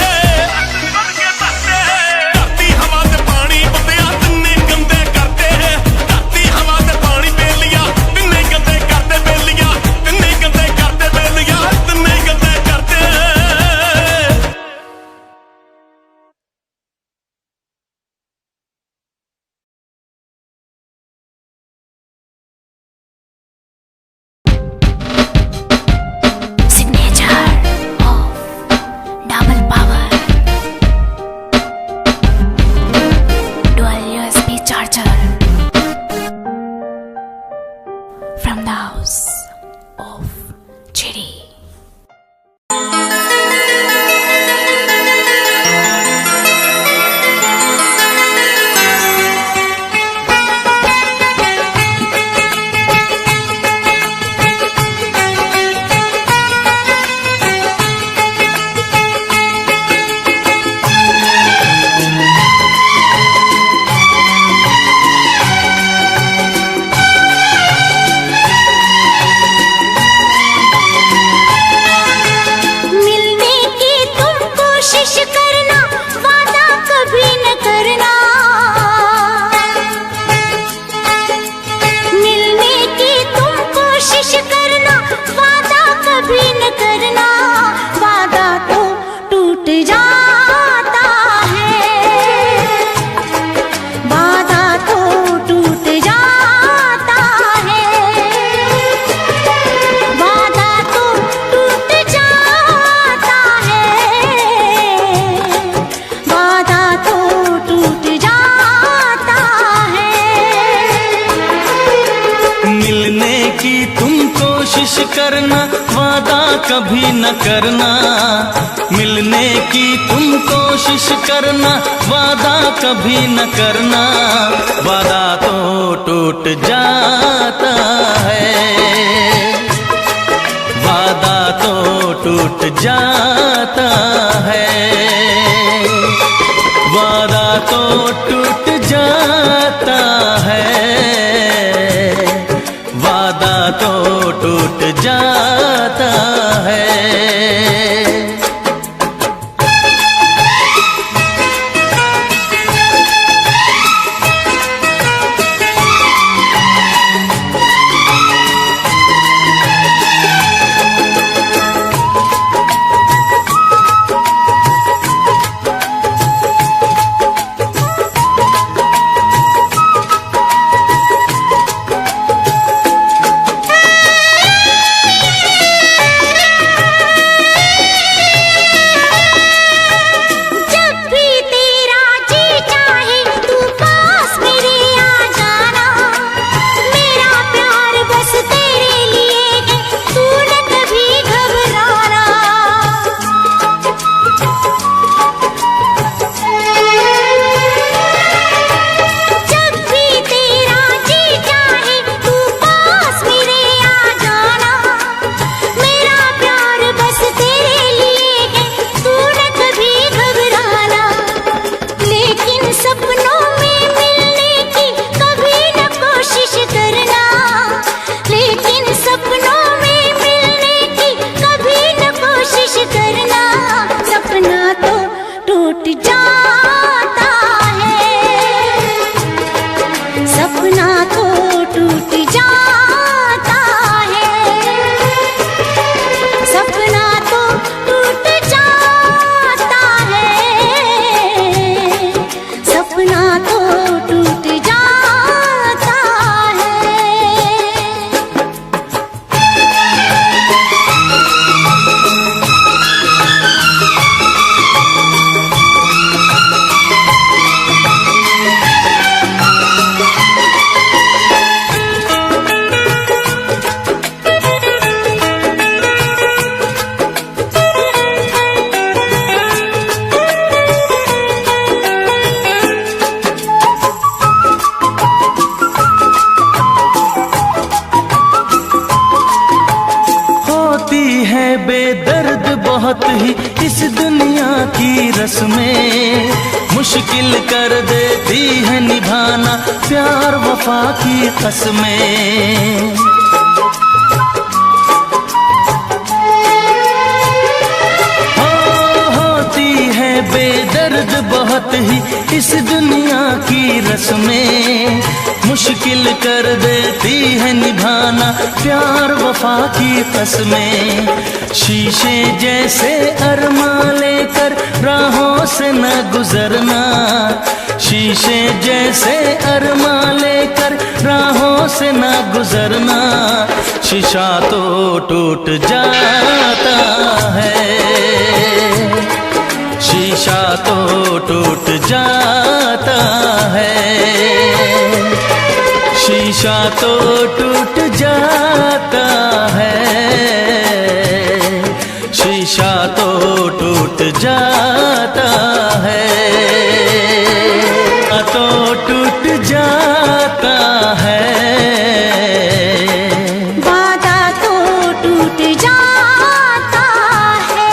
ਧਰਤੀ ਹਵਾ ਤੇ ਪਾਣੀ ਬੰਦਿਆ ਤਿੰਨੇ ਗੰਦੇ ਕਰਦੇ ਧਰਤੀ ਹਵਾ ਤੇ ਪਾਣੀ ਬੇਲੀਆਂ ਤਿੰਨੇ ਗੰਦੇ ਕਰਦੇ ਬੇਲੀਆਂ ਤਿੰਨੇ ਗੰਦੇ ਕਰਦੇ ਬੇਲੀਆਂ ਤਿੰਨੇ ਗੰਦੇ ਕਰਦੇ Signature of double power dual USB charger from the house of Chiri. मिलने की तुम कोशिश करना वादा कभी न करना मिलने की तुम कोशिश करना वादा कभी न करना वादा तो टूट जाता है वादा तो टूट जाता है वादा तो टूट जाता है वादा तो टूट जाता है मिलने की तुम कोशिश करना वादा कभी न करना मिलने की तुम कोशिश करना वादा कभी न करना वादा तो टूट जाता है वादा तो टूट जाता है वादा तो टूट जाता है वादा तो टूट जाता है बहुत ही इस दुनिया की रस्में, मुश्किल कर देती है निभाना प्यार वफा की कसमें। होती है बेदर्द बहुत ही इस दुनिया की रस्में, मुश्किल कर देती है निभाना प्यार वफा की कसमें। शीशे जैसे अरमां लेकर राहों से न गुजरना, शीशे जैसे अरमां लेकर राहों से न गुजरना, शीशा तो टूट जाता है, शीशा तो टूट जाता है, शीशा तो टूट जाता है, शीशा तो टूट जाता है, तो टूट जाता है, वादा तो टूट जाता है।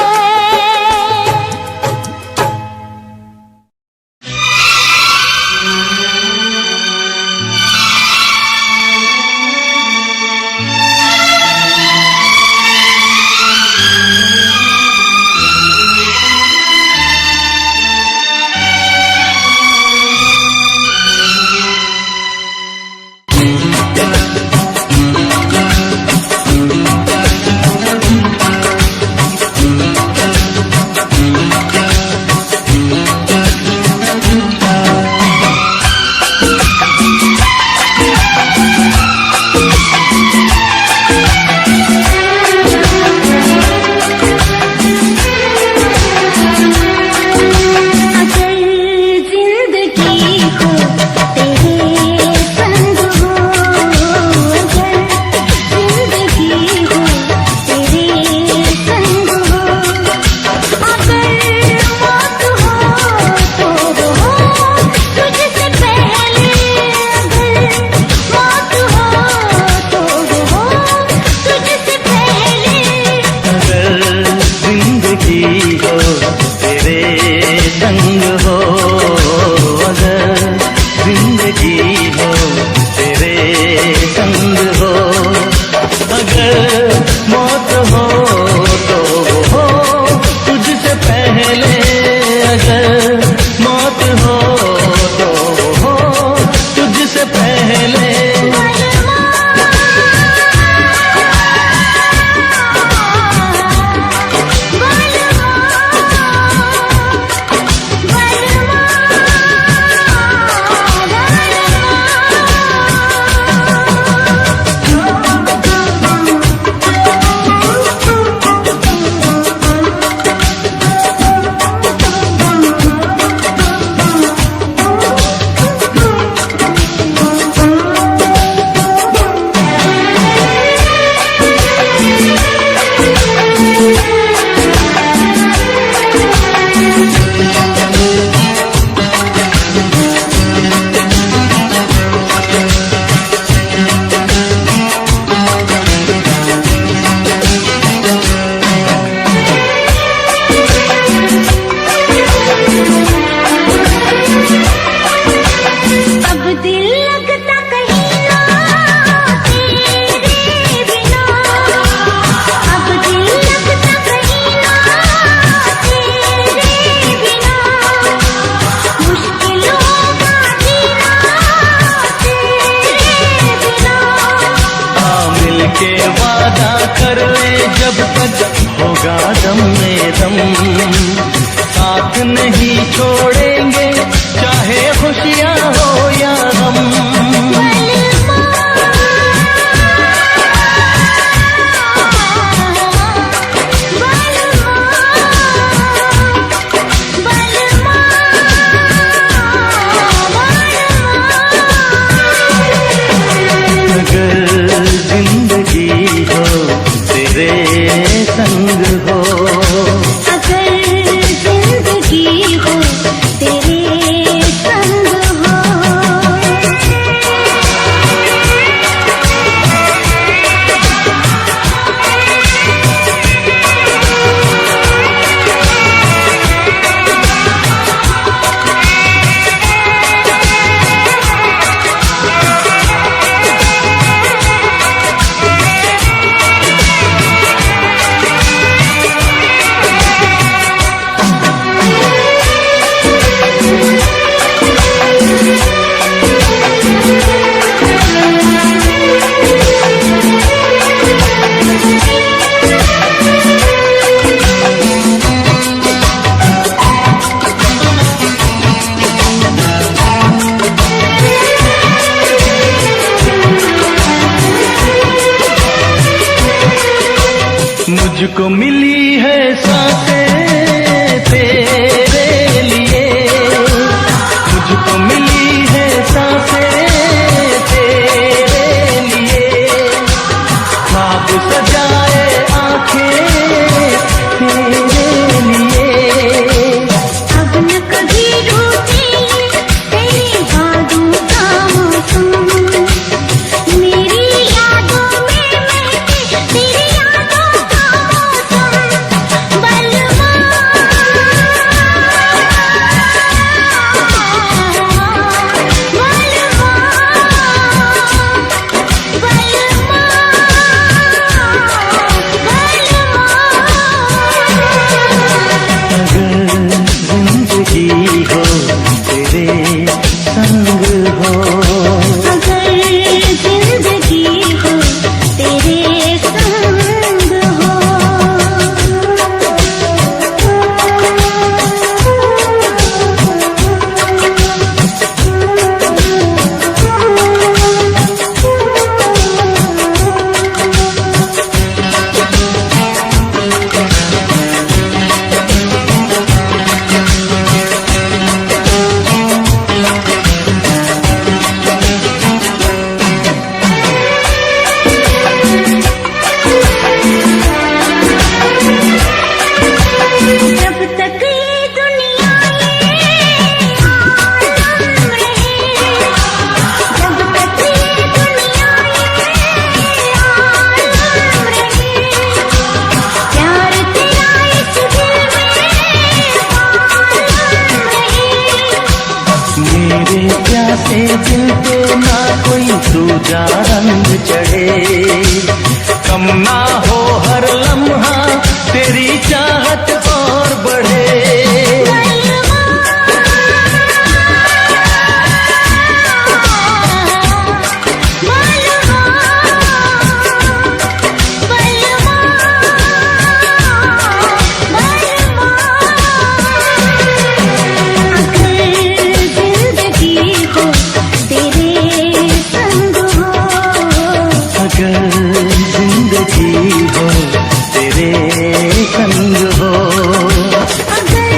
साथ नहीं छोड़ेंगे चाहे खुशियाँ हो या गम। अगर जिंदगी हो तेरे संग हो, अगर जिंदगी हो तेरे मुझको मिली है सांसें तेरे लिए, मुझको मिली है सांसें तेरे लिए, ख्वाब सजाए आंखें तेरे लिए। अब न कभी रूठेंगे तेरी यादों का मौसम, मेरी यादों में महके तेरी यादों का मौसम। बलवा जिंदगी हो तेरे संग हो, अगर जिंदगी हो तेरे संग हो। जब तक ये दुनिया ये आलम रहे, जब तक ये दुनिया ये आलम रहे, प्यार तेरा इस दिल में आलम रहे। मेरे प्यासे दिल पे ना कोई दूजा रंग चढ़े, कम ना हो हर लम्हा तेरी चाहत और बढ़े। जिंदगी हो तेरे संग हो, अगर जिंदगी हो तेरे संग हो, अगर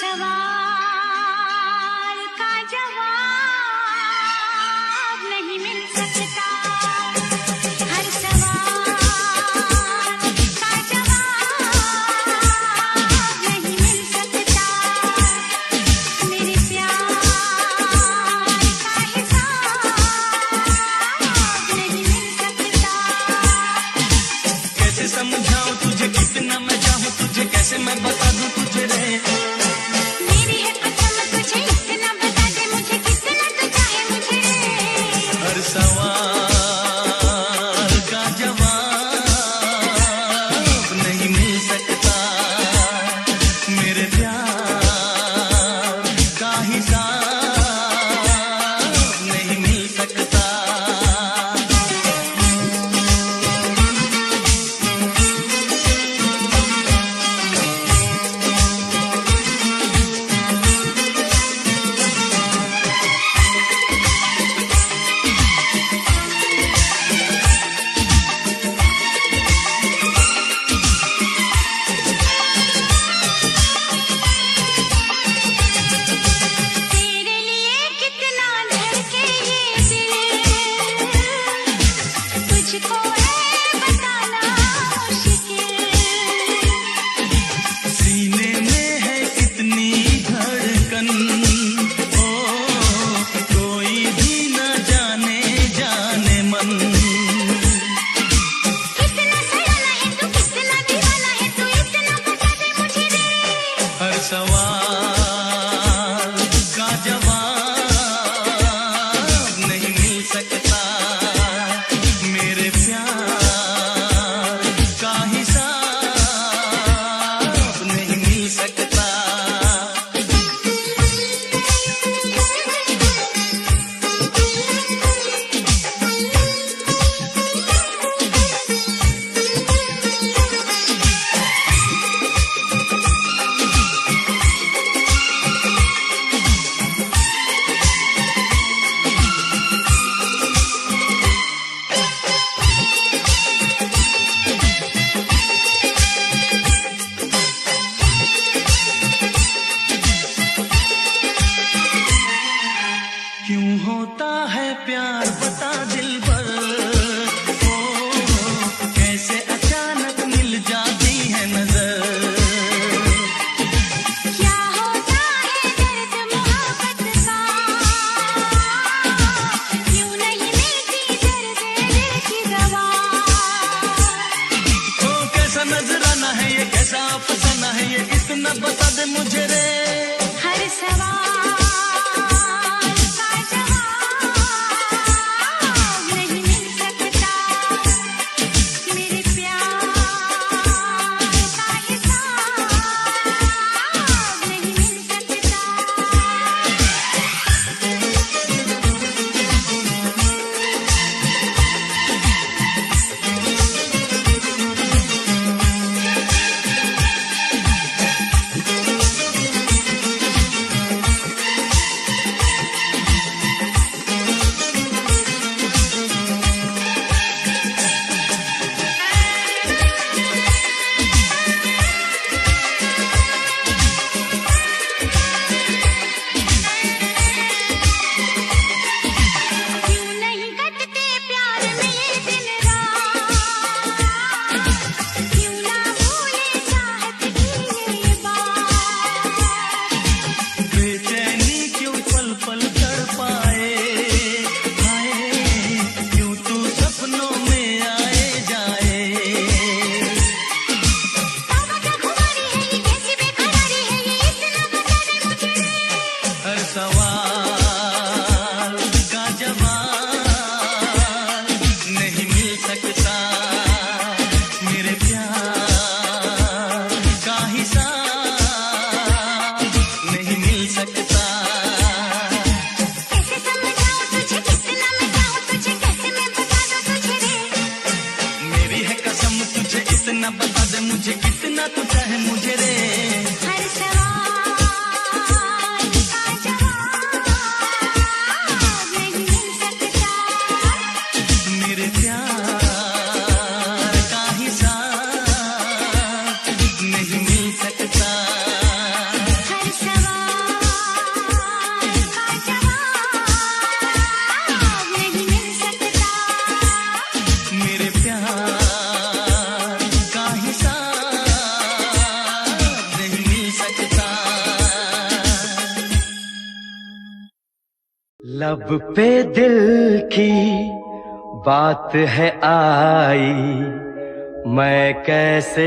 सवाल का जवाब नहीं मिल सकता, हर सवाल का जवाब नहीं मिल सकता, मेरे प्यार का हिसाब नहीं मिल सकता। कैसे समझाऊं तुझे कितना मैं चाहूं तुझे, कैसे मैं बता दूं तुझे रे। मेरी है कसम तुझे इतना बता दे मुझे कितना तू चाहे मुझे रे। हर सवाल का जवाब नहीं मिल सकता, मेरे प्यार का हिसाब नहीं मिल सकता। तेरे लिए कितना धड़के ये दिल, तुझको है बताना मुश्किल। सीने में है कितनी धड़कन, ओ कोई भी न जाने जाने मन। कितना सयाना है तू कितना दीवाना है तू इतना बता दे मुझे रे। हर सवाल का जवाब नहीं मिल सकता, मेरे प्यार का हिसाब नहीं मिल सकता। क्यों होता है प्यार बता दिल भर, ओ कैसे अचानक मिल जाती है नजर। क्या होता है दर्द मोहब्बत का, क्यों नहीं मिलती दर्द दिल की दवा। ओ कैसा नजराना है ये, कैसा अफसाना है ये, इतना बता दे मुझे रे। हर सवाल का जवाब नहीं मिल सकता, मेरे प्यार का हिसाब नहीं मिल सकता। क्यों नहीं कटते प्यार में ये दिन रात, क्यों ना भूले चाहत की ये बात। बेचैनी क्यों पल पल तड़पाए, हाय क्यों तू सपनों में आए जाए। तौबा खुमारी है ये कैसी बेकरारी है ये इतना बता दे मुझे रे। हर सवाल का जवाब नहीं मिल सकता, मेरे प्यार का हिसाब नहीं मिल सकता। कैसे समझाऊं तुझे कितना मैं चाहूं तुझे, कैसे मैं बता दूं तुझे रे। मेरी है कसम तुझे इतना बता दे मुझे कितना तू चाहे मुझे रे। हर सवाल का जवाब नहीं मिल सकता, मेरे प्यार का हिसाब नहीं मिल सकता। हर लब पे दिल की बात है आई, मैं कैसे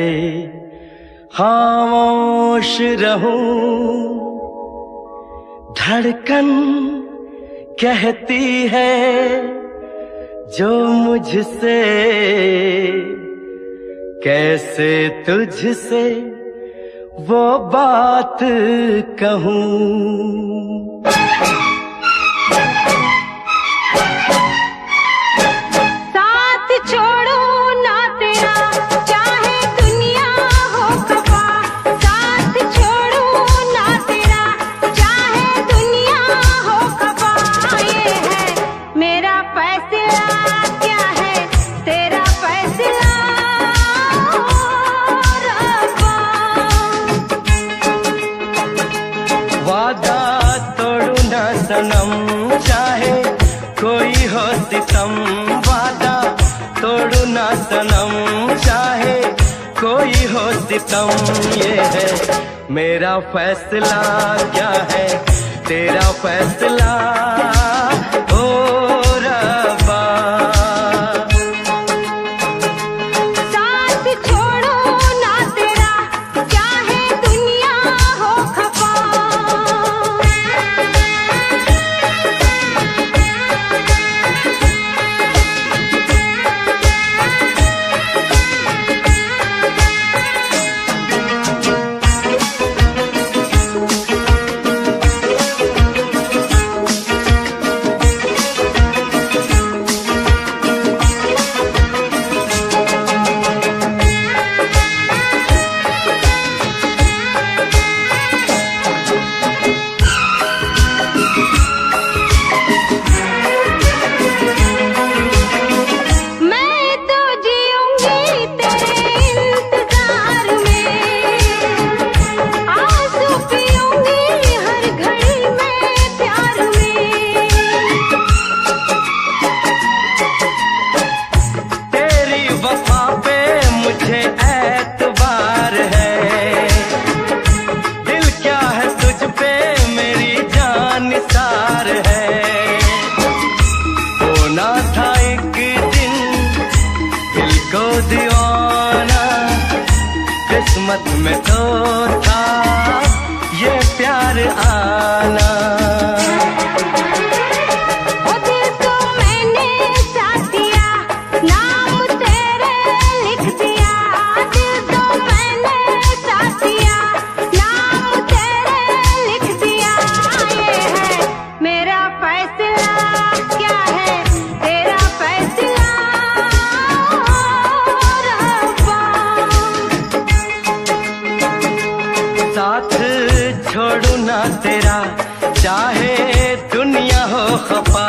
खामोश रहूं। धड़कन कहती है जो मुझसे, कैसे तुझसे वो बात कहूं। साथ छोड़ो ना तेरा चाहे दुनिया हो खफा, साथ छोड़ो ना तेरा चाहे दुनिया हो खफा। ये है मेरा फैसला, क्या है तेरा फैसला रब्बा। वादा तोड़ू ना सनम चाहे कोई हो सितम, वादा तोड़ू ना सनम चाहे कोई हो सितम। ये है मेरा फैसला, क्या है तेरा फैसला ओ रब्बा। साथ छोड़ो ना तेरा चाहे दुनिया हो खफा। मैं तो जीऊंगी तेरे इंतजार में, आंसू पीऊंगी हर घड़ी में प्यार में। तेरी वफा पे मुझे एतबार है, दिल क्या है तुझ पे मेरी जान निसार है। होना था एक दिन दिल को दीवाना, किस्मत में तो था ये प्यार आना। ओ दिल को मैंने साथ दिया, नाम तेरे लिख दिया। दिल को मैंने साथ दिया, नाम तेरे लिख दिया। ये है मेरा फैसला, क्या है तेरा फैसला रब्बा। साथ छोड़ू ना तेरा चाहे दुनिया हो खफा।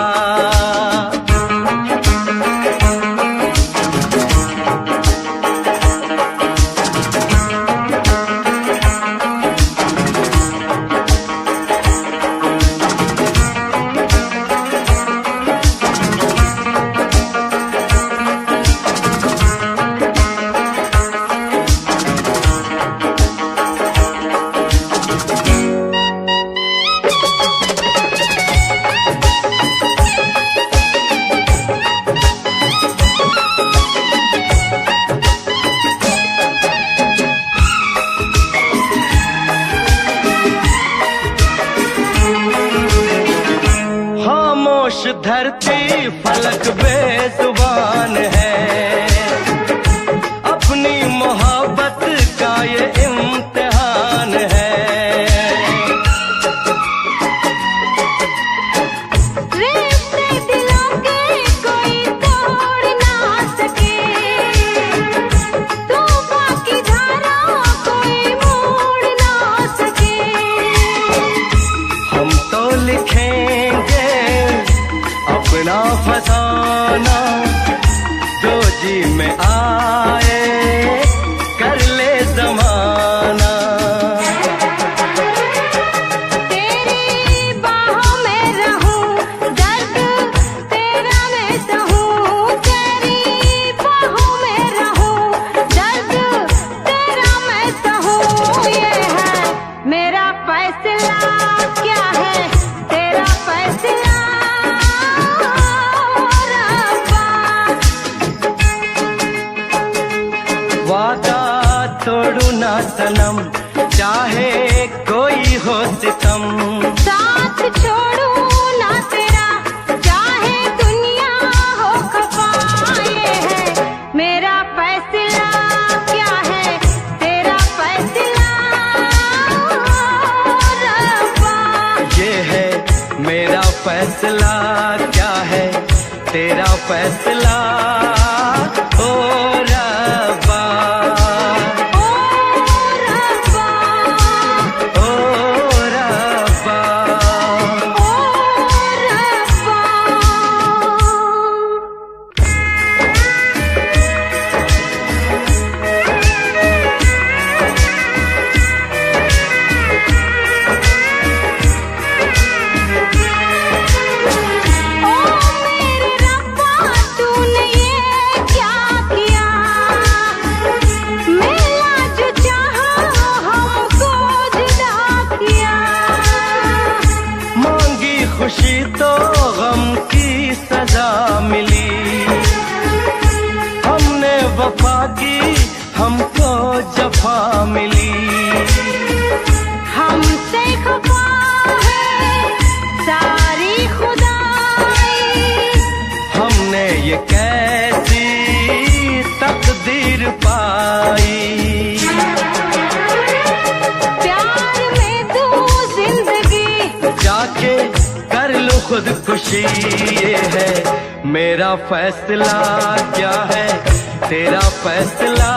खामोश धरती फलक बेजुबान है, अपनी मोहब्बत का ये इम्तिहान है। रिश्ते दिलों के कोई तोड़ ना सके, तूफान की धारा कोई मोड़ ना सके। हम तो लिखेंगे अपना फसाना, वादा तोड़ू ना सनम, चाहे कोई हो सितम। साथ छोड़ू ना तेरा, चाहे दुनिया हो खफा। ये है मेरा फैसला, क्या है तेरा फैसला रब्बा। ये है मेरा फैसला, क्या है तेरा फैसला ओ रब्बा। खुशी तो गम की सजा मिली, हमने वफा की हमको जफा मिली। हमसे खफा है सारी खुदाई, हमने ये कैसी तकदीर पाई। प्यार में तू जिंदगी जाके कर लो खुदकुशी। ये है मेरा फैसला, क्या है तेरा फैसला